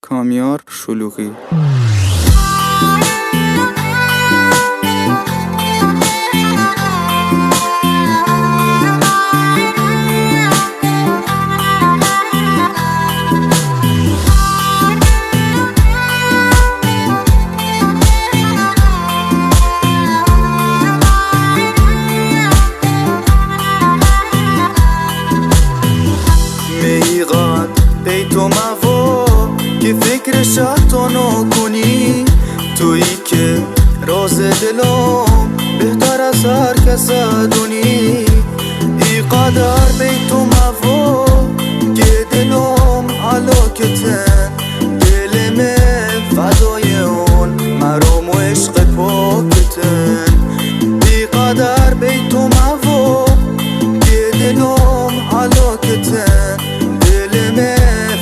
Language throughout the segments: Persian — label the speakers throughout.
Speaker 1: کامیار شلوغی.
Speaker 2: میقاد بیتو موا که فکر شهتانو کنی، تویی که راز دلم بهتر از هر کس دونی. ای قدر بیتو موا که دلم علاکتن، دلم فدای اون مرام و عشق پاکتن. ای قدر بیتو موا که دلم علاکتن، دلم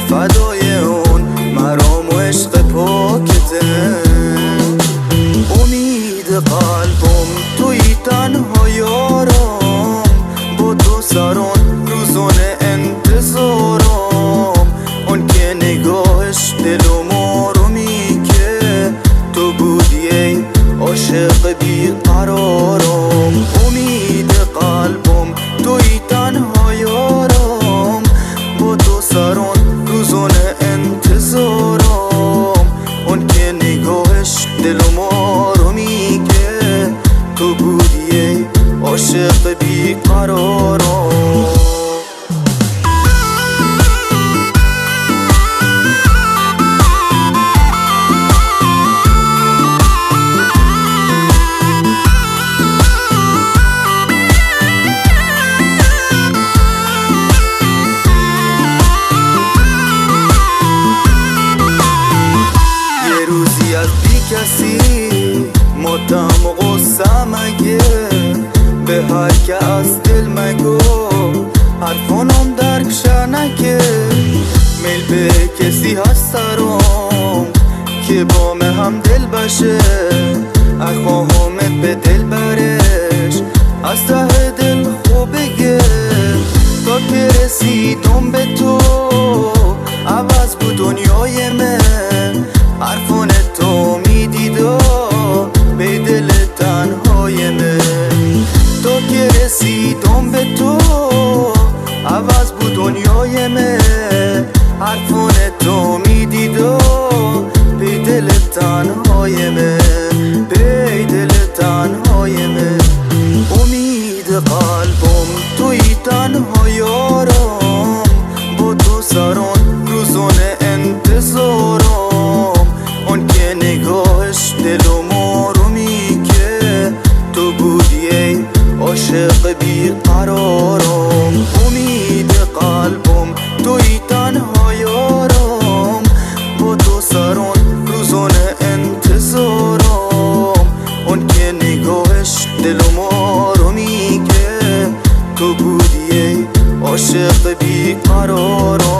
Speaker 2: فدای اون مرام و عشق پاکتن. امید قلبم توی تنها یارم، با تو سران روزان انتظارم. اون که نگاهش دلم آرومی که تو بودی ای عاشق بیقرارم. امید قلبم توی تنها یارم، با تو سران روزان انتظارم. اون که نگاهش دلم آرومی که تو بودی ای عاشق بیقرارم. از بی کسی ماتم و غصه مگه، به هر که از دل مگو حرفانم درک شنکه. میل به کسی هست سرام که با من هم دل بشه، اخواهمت به دل برش از ته دل خوب بگه. تا که رسیدم به تو عوض بود دنیای من، حرفان تو میدیدا به دل تنهای من. تا که رسیدم به تو عوض بود دنیای من، حرفان تو میدیدا به دل تنهای من، به دل تنهای من. امید قلبم توی تنها یارم، با تو سران روزان انتظارم. اون که نگاهش دلم آرومی که تو بودی ای عاشق بیقرارم. امید قلبم توی تنها یارم، با تو سران روزان انتظارم. اون که نگاهش دلم آرومی که تو بودی ای عاشق بیقرارم.